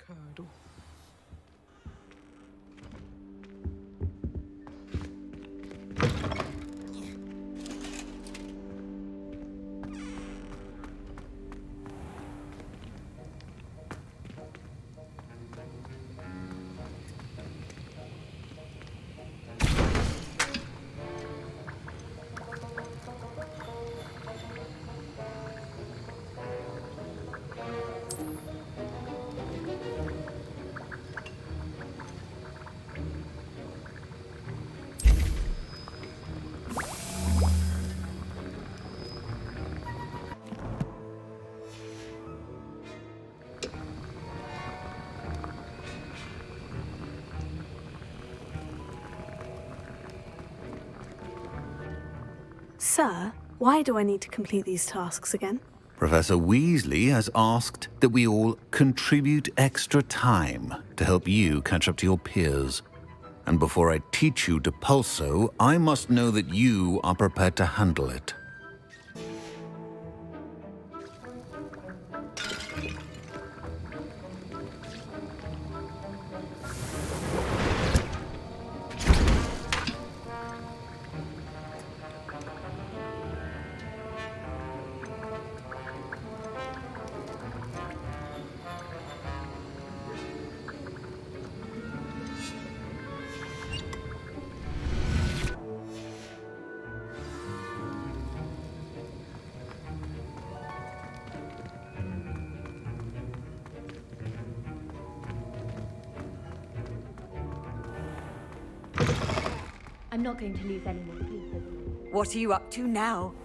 curdle. Sir, why do I need to complete these tasks again? Professor Weasley has asked that we all contribute extra time to help you catch up to your peers. And before I teach you Depulso, I must know that you are prepared to handle it. I'm not going to lose any more sleep over you. What are you up to now?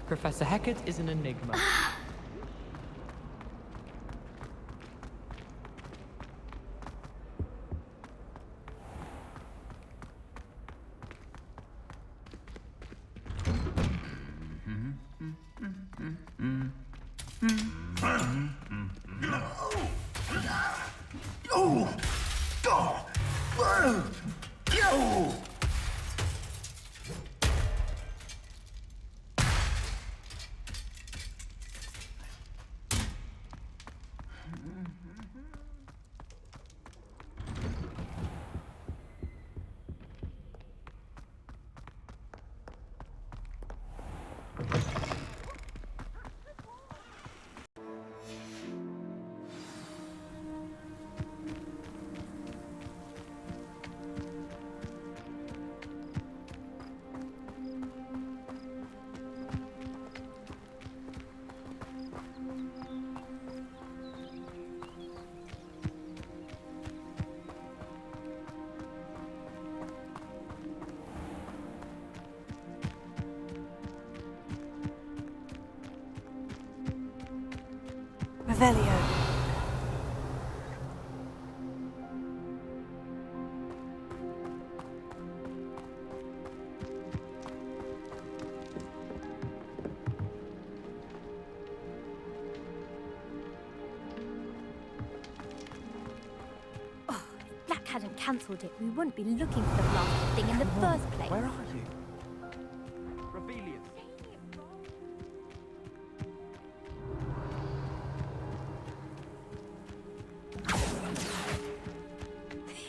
Professor Hecat is an enigma. Revelio. Oh, if Black hadn't cancelled it, we wouldn't be looking for the blasted thing in the first place. Where are you? Rebellion.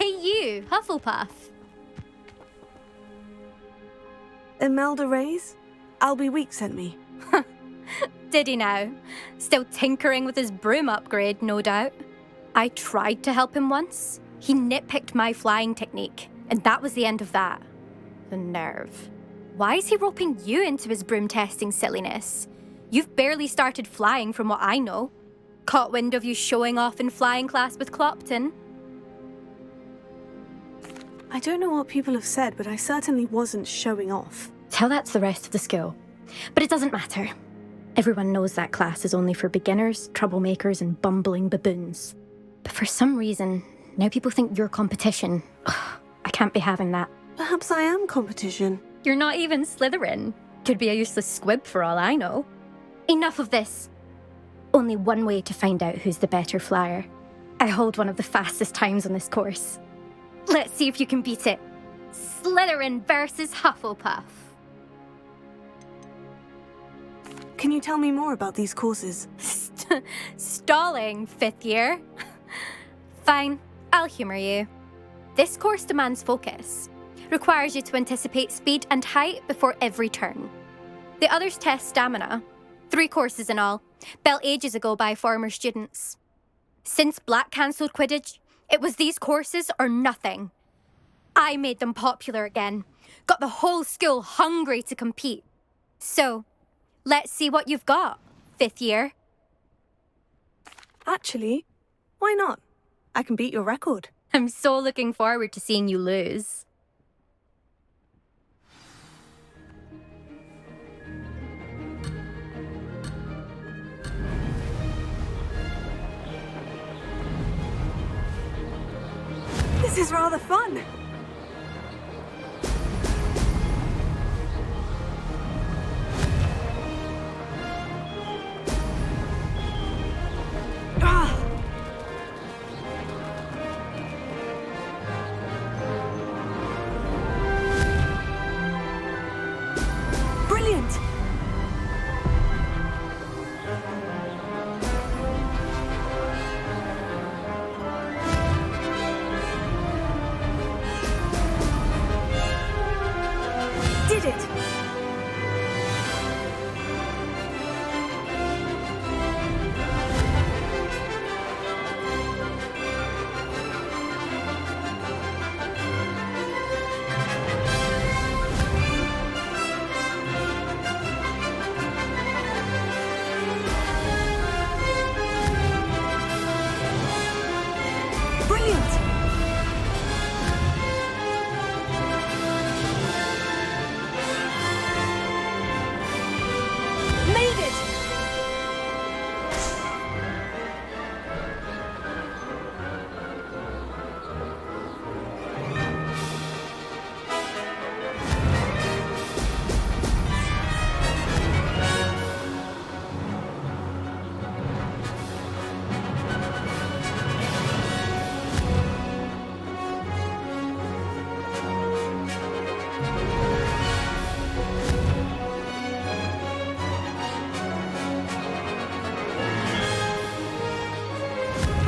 Hey you, Hufflepuff. Imelda Reyes? Albie Week sent me. Did he now? Still tinkering with his broom upgrade, no doubt. I tried to help him once. He nitpicked my flying technique, and that was the end of that. The nerve. Why is he roping you into his broom testing silliness? You've barely started flying from what I know. Caught wind of you showing off in flying class with Clopton. I don't know what people have said, but I certainly wasn't showing off. Tell that to the rest of the school. But it doesn't matter. Everyone knows that class is only for beginners, troublemakers, and bumbling baboons. But for some reason, now people think you're competition. Ugh, I can't be having that. Perhaps I am competition. You're not even Slytherin. Could be a useless squib for all I know. Enough of this. Only one way to find out who's the better flyer. I hold one of the fastest times on this course. Let's see if you can beat it. Slytherin versus Hufflepuff. Can you tell me more about these courses? Stalling, 5th year? Fine, I'll humour you. This course demands focus. Requires you to anticipate speed and height before every turn. The others test stamina. 3 courses in all, built ages ago by former students. Since Black cancelled Quidditch, it was these courses or nothing. I made them popular again. Got the whole school hungry to compete. So, let's see what you've got, 5th year. Actually, why not? I can beat your record. I'm so looking forward to seeing you lose. This is rather fun. Ah! Brilliant! Did it! Brilliant! Made it!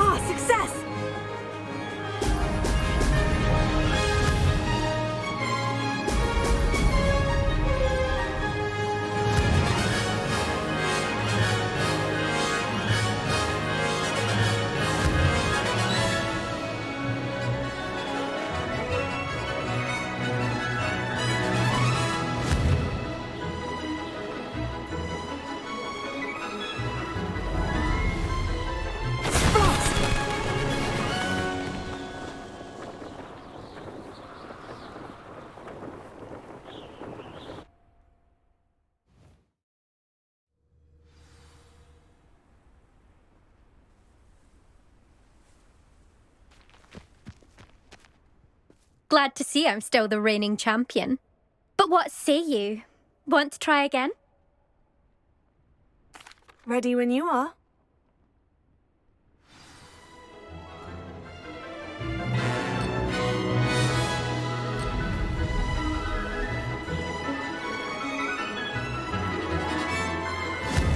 Ah, success! Blast! Glad to see I'm still the reigning champion. But what say you? Want to try again? Ready when you are.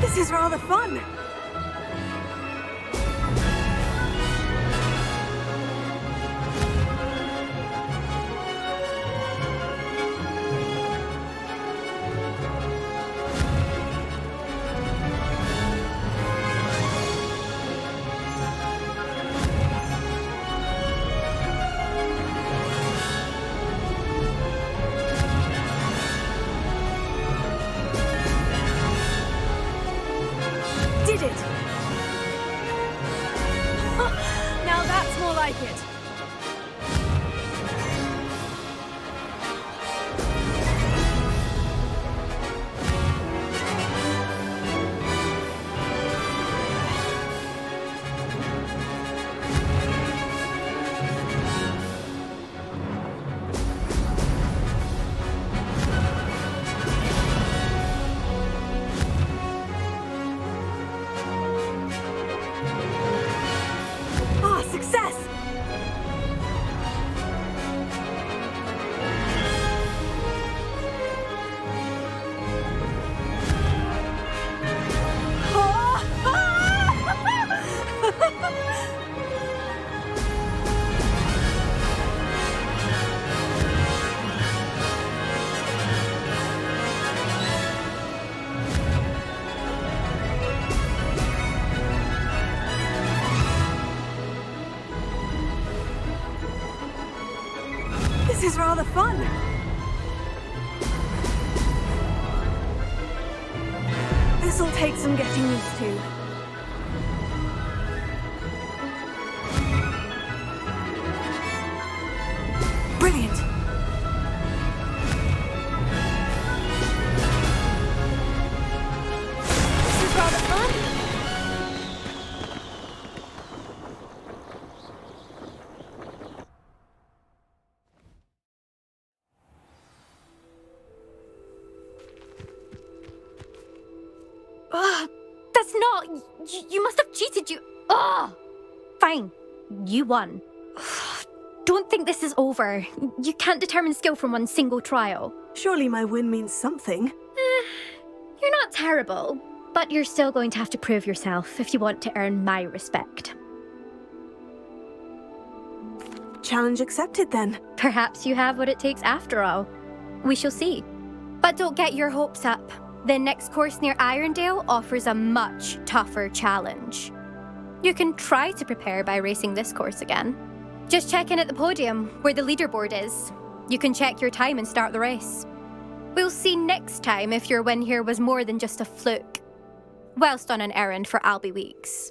This is rather fun. Did it! Now that's more like it. Ah, success! This'll take some getting used to. Brilliant. This is rather fun. Ugh, that's not... You must have cheated, you... Ugh! Fine. You won. Ugh, don't think this is over. You can't determine skill from one single trial. Surely my win means something. You're not terrible, but you're still going to have to prove yourself if you want to earn my respect. Challenge accepted then. Perhaps you have what it takes after all. We shall see. But don't get your hopes up. The next course near Irondale offers a much tougher challenge. You can try to prepare by racing this course again. Just check in at the podium, where the leaderboard is. You can check your time and start the race. We'll see next time if your win here was more than just a fluke, whilst on an errand for Albie Weeks.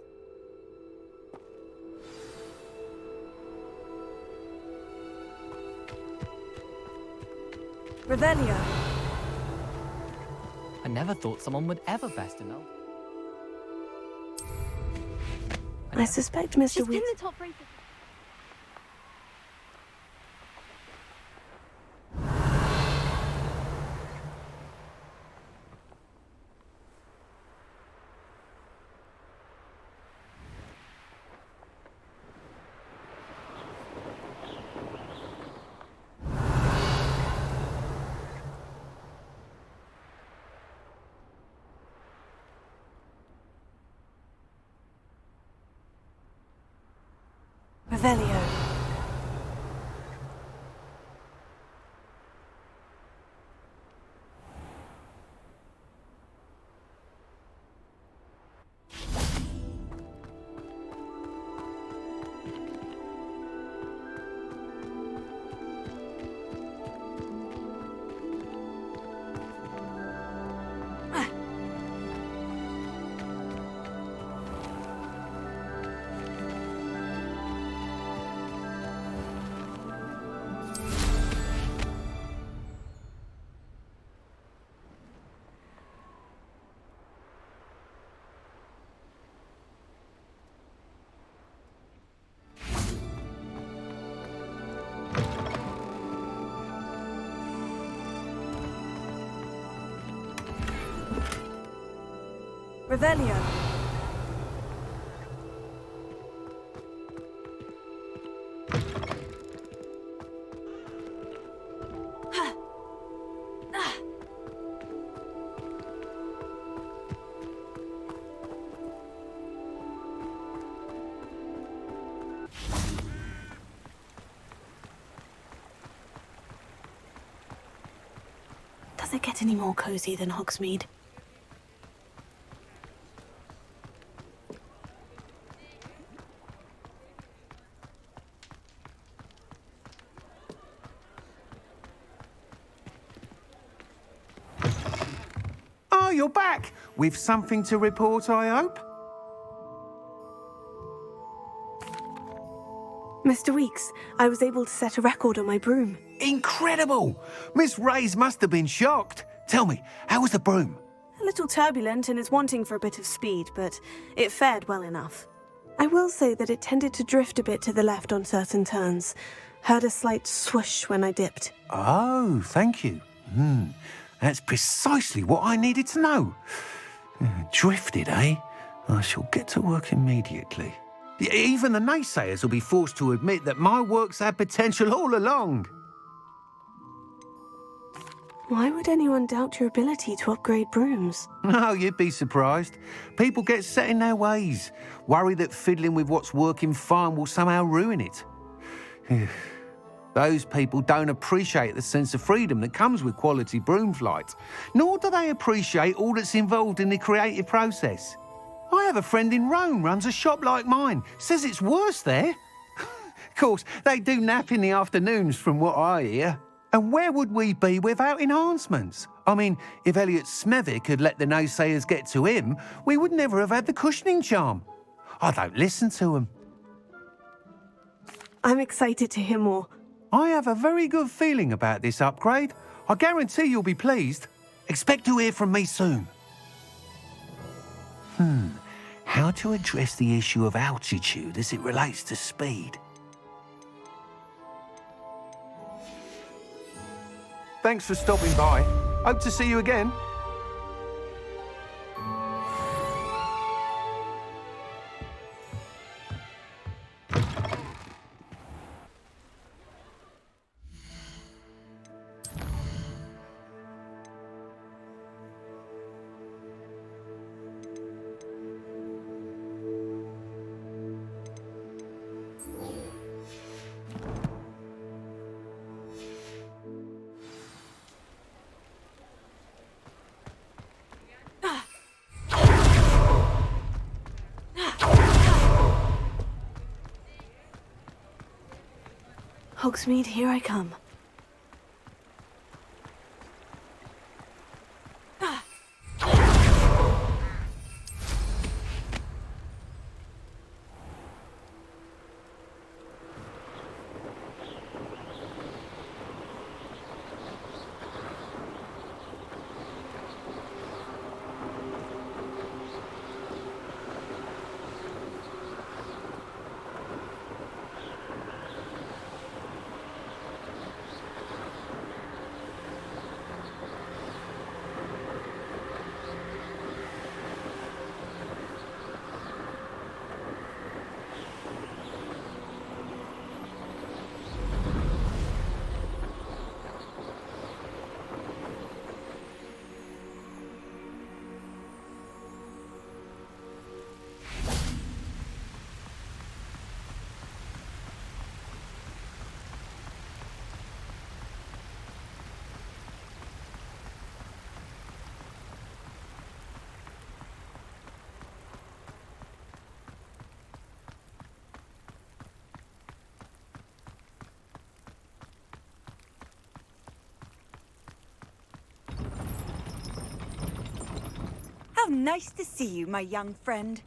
Revelio. I never thought someone would ever best enough. I suspect Mr. She's been Weeks... the top racer. Revelio. Revelio. Does it get any more cozy than Hogsmeade? Oh, you're back! With something to report, I hope? Mr. Weeks, I was able to set a record on my broom. Incredible! Miss Reyes must have been shocked. Tell me, how was the broom? A little turbulent and is wanting for a bit of speed, but it fared well enough. I will say that it tended to drift a bit to the left on certain turns. Heard a slight swoosh when I dipped. Oh, thank you. That's precisely what I needed to know. Drifted, eh? I shall get to work immediately. Even the naysayers will be forced to admit that my work's had potential all along. Why would anyone doubt your ability to upgrade brooms? Oh, you'd be surprised. People get set in their ways, worry that fiddling with what's working fine will somehow ruin it. Those people don't appreciate the sense of freedom that comes with quality broom flight, nor do they appreciate all that's involved in the creative process. I have a friend in Rome runs a shop like mine, says it's worse there. Of course, they do nap in the afternoons from what I hear. And where would we be without enhancements? I mean, if Elliot Smethwick had let the naysayers get to him, we would never have had the cushioning charm. I don't listen to them. I'm excited to hear more. I have a very good feeling about this upgrade. I guarantee you'll be pleased. Expect to hear from me soon. How to address the issue of altitude as it relates to speed? Thanks for stopping by. Hope to see you again. Hogsmeade, here I come. How nice to see you, my young friend.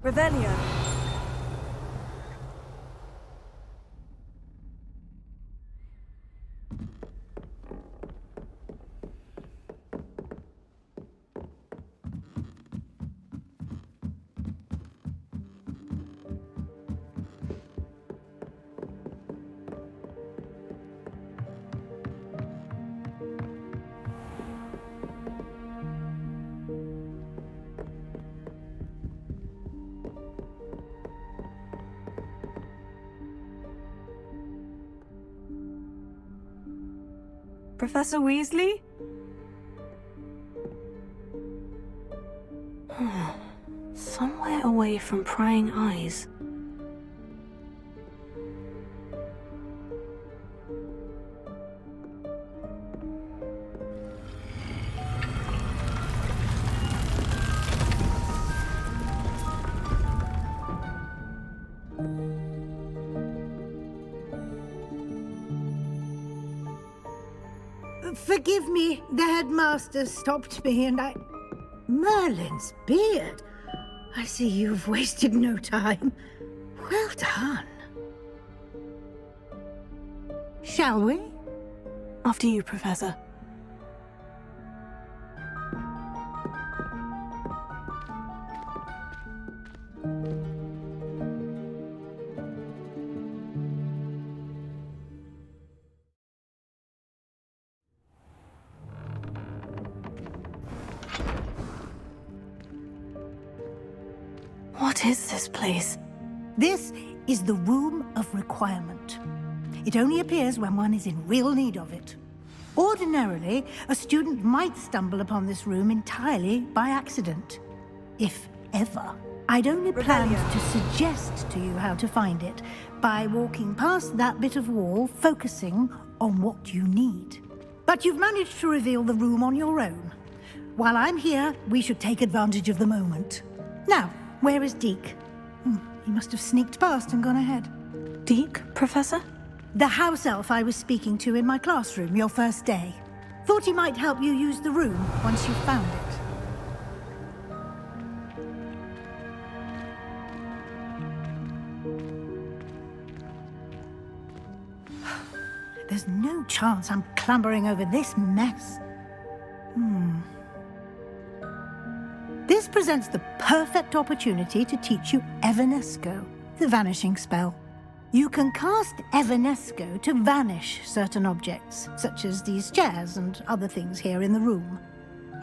Revelio. Professor Weasley? Somewhere away from prying eyes. Forgive me, the headmaster stopped me and I... Merlin's beard. I see you've wasted no time. Well done. Shall we? After you, Professor. What is this place? This is the Room of Requirement. It only appears when one is in real need of it. Ordinarily, a student might stumble upon this room entirely by accident. If ever. I'd only planned to suggest to you how to find it by walking past that bit of wall, focusing on what you need. But you've managed to reveal the room on your own. While I'm here, we should take advantage of the moment. Now, where is Deke? He must have sneaked past and gone ahead. Deke, Professor? The house elf I was speaking to in my classroom your first day. Thought he might help you use the room once you found it. There's no chance I'm clambering over this mess. This presents the perfect opportunity to teach you Evanesco, the vanishing spell. You can cast Evanesco to vanish certain objects, such as these chairs and other things here in the room.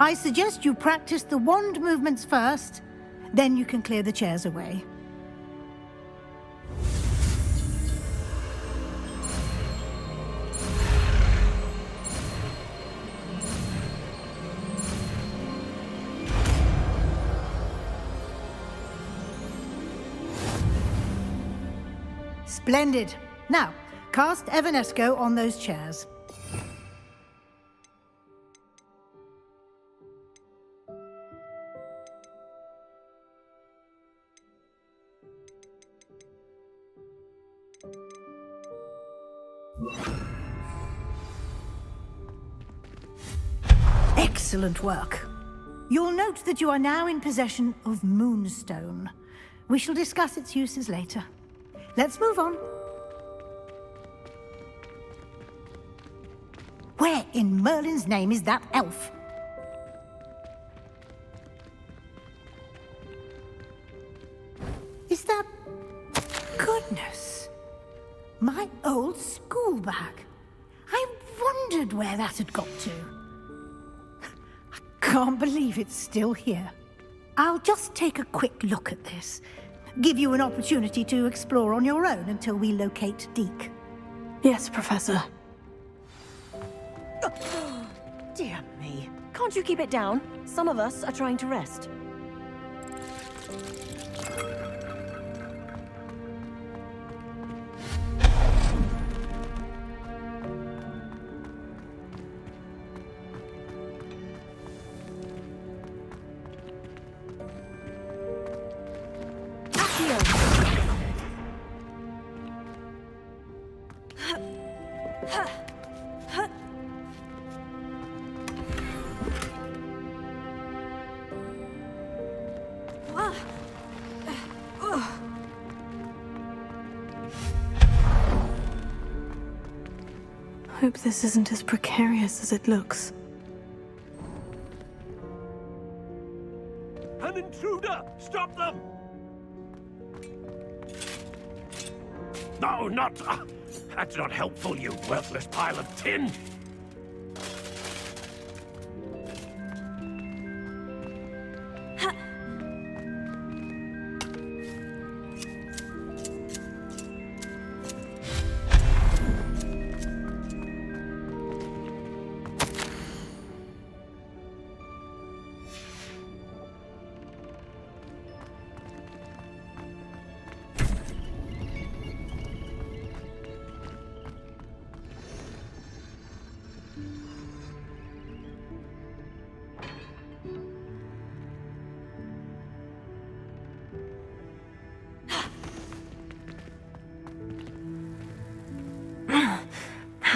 I suggest you practice the wand movements first, then you can clear the chairs away. Splendid. Now, cast Evanesco on those chairs. Excellent work. You'll note that you are now in possession of Moonstone. We shall discuss its uses later. Let's move on. Where in Merlin's name is that elf? Is that... Goodness! My old school bag. I wondered where that had got to. I can't believe it's still here. I'll just take a quick look at this. Give you an opportunity to explore on your own until we locate Deke. Yes, Professor. Dear me. Can't you keep it down? Some of us are trying to rest. Hope this isn't as precarious as it looks. An intruder! Stop them! No, not... that's not helpful, you worthless pile of tin!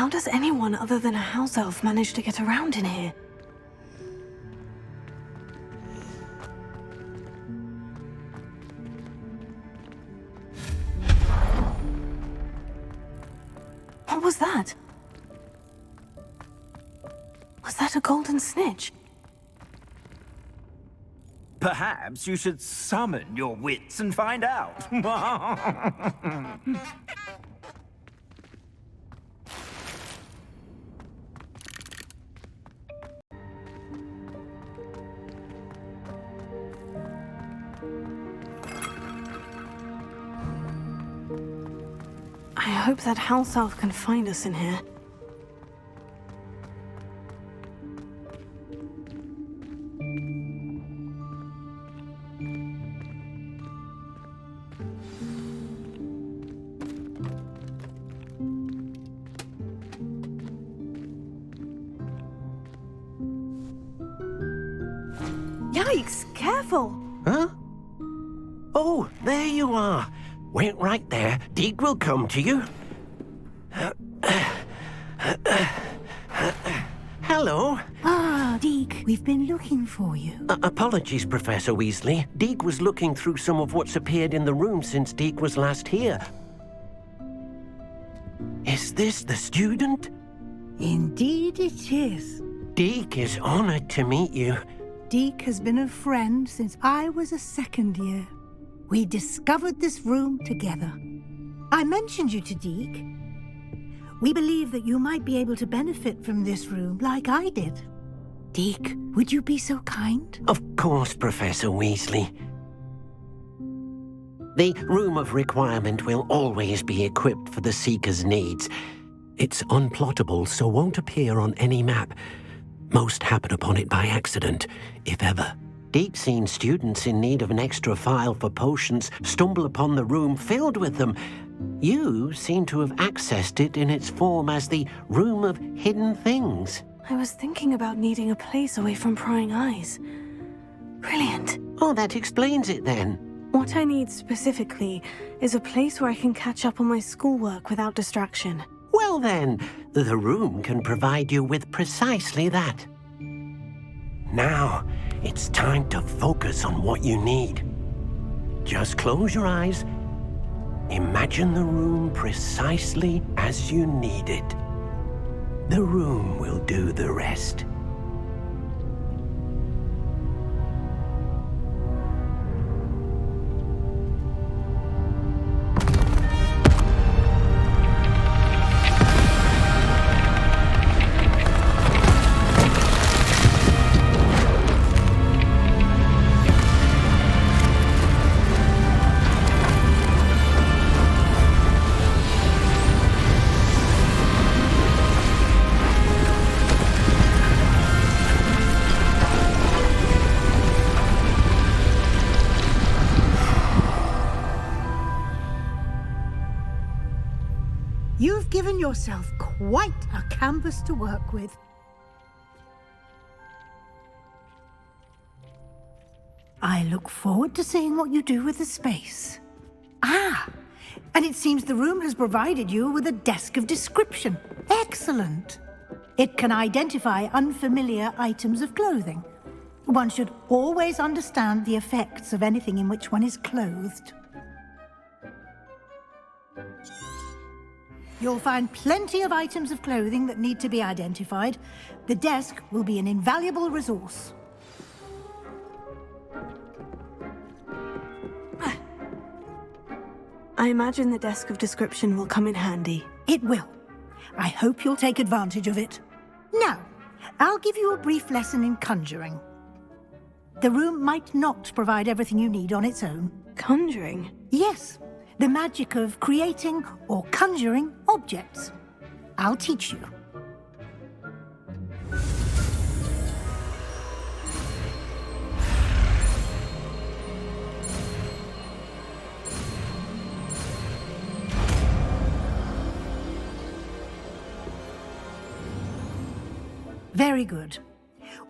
How does anyone other than a house elf manage to get around in here? What was that? Was that a golden snitch? Perhaps you should summon your wits and find out. I hope that house elf can find us in here. Yikes! Careful! Huh? Oh, there you are. Wait right there. Deek will come to you. Hello. Ah, Deek, we've been looking for you. Apologies, Professor Weasley. Deek was looking through some of what's appeared in the room since Deek was last here. Is this the student? Indeed it is. Deek is honored to meet you. Deek has been a friend since I was a second year. We discovered this room together. I mentioned you to Deek. We believe that you might be able to benefit from this room like I did. Deek, would you be so kind? Of course, Professor Weasley. The Room of Requirement will always be equipped for the Seeker's needs. It's unplottable, so won't appear on any map. Most happen upon it by accident, if ever. Deek's seen students in need of an extra file for potions stumble upon the room filled with them. You seem to have accessed it in its form as the Room of Hidden Things. I was thinking about needing a place away from prying eyes. Brilliant. Oh, that explains it then. What I need specifically is a place where I can catch up on my schoolwork without distraction. Well then, the room can provide you with precisely that. Now, it's time to focus on what you need. Just close your eyes. Imagine the room precisely as you need it. The room will do the rest. You've given yourself quite a canvas to work with. I look forward to seeing what you do with the space. Ah, and it seems the room has provided you with a desk of description. Excellent. It can identify unfamiliar items of clothing. One should always understand the effects of anything in which one is clothed. You'll find plenty of items of clothing that need to be identified. The desk will be an invaluable resource. I imagine the desk of description will come in handy. It will. I hope you'll take advantage of it. Now, I'll give you a brief lesson in conjuring. The room might not provide everything you need on its own. Conjuring? Yes, the magic of creating or conjuring objects. I'll teach you. Very good.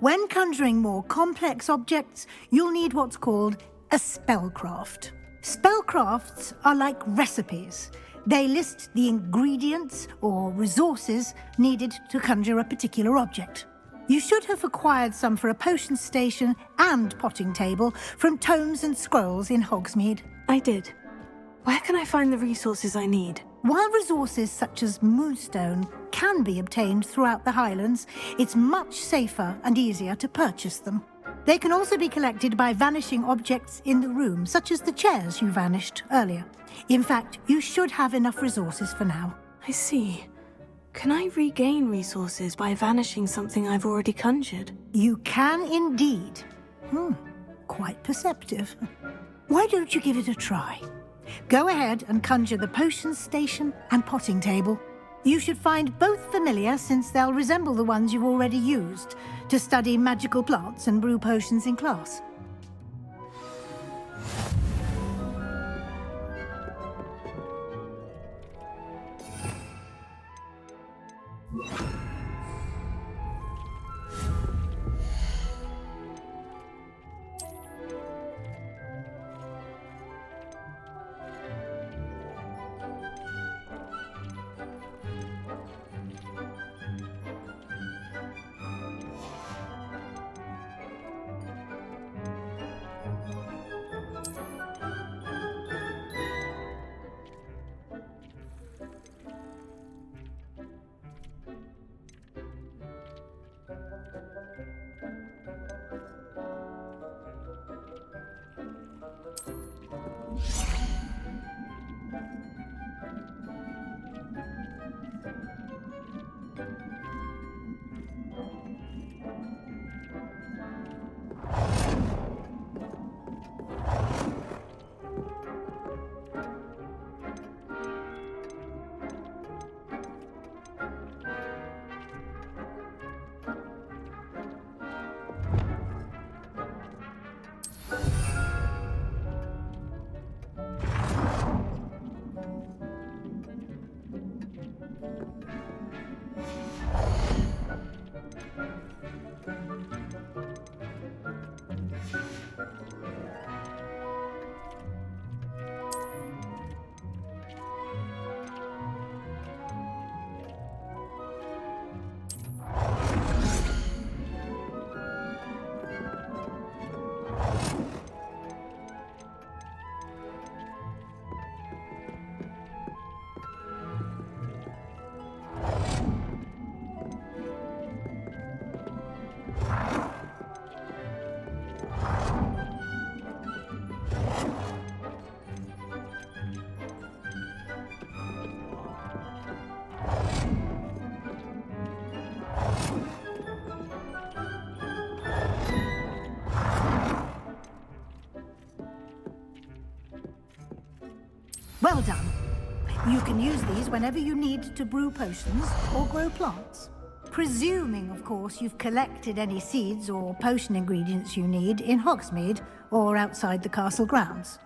When conjuring more complex objects, you'll need what's called a spellcraft. Spellcrafts are like recipes. They list the ingredients or resources needed to conjure a particular object. You should have acquired some for a potion station and potting table from tomes and scrolls in Hogsmeade. I did. Where can I find the resources I need? While resources such as moonstone can be obtained throughout the Highlands, it's much safer and easier to purchase them. They can also be collected by vanishing objects in the room, such as the chairs you vanished earlier. In fact, you should have enough resources for now. I see. Can I regain resources by vanishing something I've already conjured? You can indeed. Quite perceptive. Why don't you give it a try? Go ahead and conjure the potion station and potting table. You should find both familiar, since they'll resemble the ones you've already used to study magical plants and brew potions in class. Well done. You can use these whenever you need to brew potions or grow plants. Presuming, of course, you've collected any seeds or potion ingredients you need in Hogsmeade or outside the castle grounds.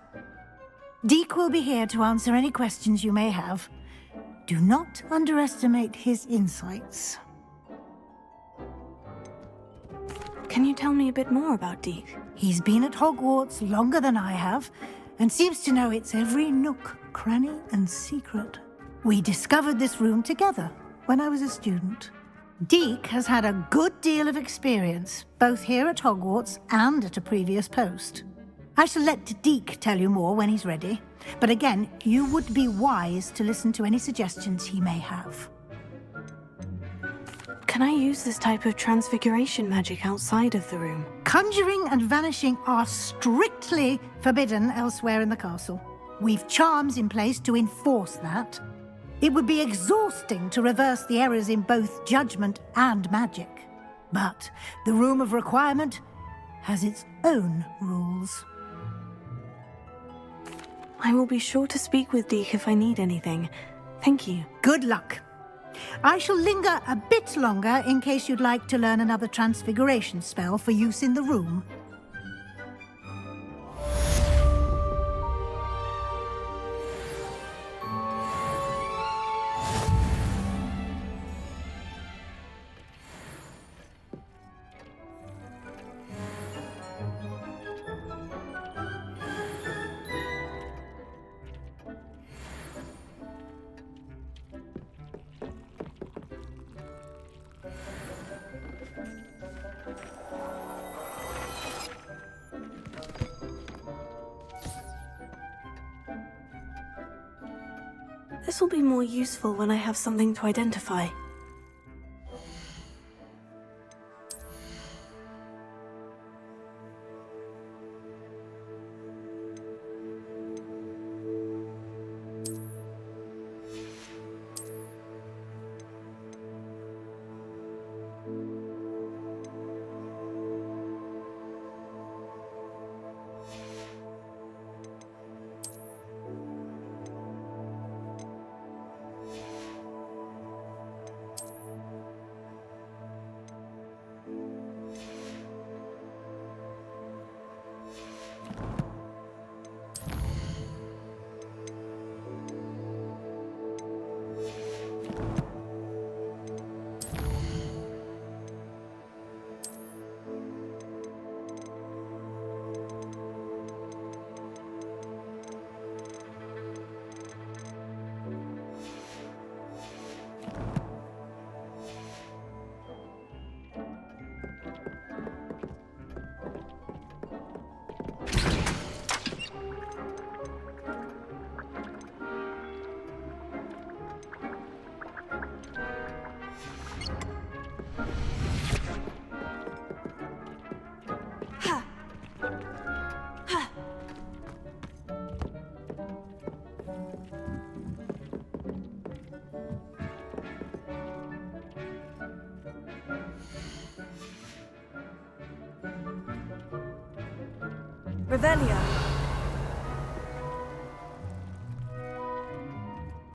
Deek will be here to answer any questions you may have. Do not underestimate his insights. Can you tell me a bit more about Deek? He's been at Hogwarts longer than I have, and seems to know its every nook, cranny, and secret. We discovered this room together when I was a student. Deek has had a good deal of experience, both here at Hogwarts and at a previous post. I shall let Deek tell you more when he's ready, but again, you would be wise to listen to any suggestions he may have. Can I use this type of transfiguration magic outside of the room? Conjuring and vanishing are strictly forbidden elsewhere in the castle. We've charms in place to enforce that. It would be exhausting to reverse the errors in both judgment and magic. But the Room of Requirement has its own rules. I will be sure to speak with Deek if I need anything. Thank you. Good luck. I shall linger a bit longer in case you'd like to learn another transfiguration spell for use in the room. This will be more useful when I have something to identify. Revelia.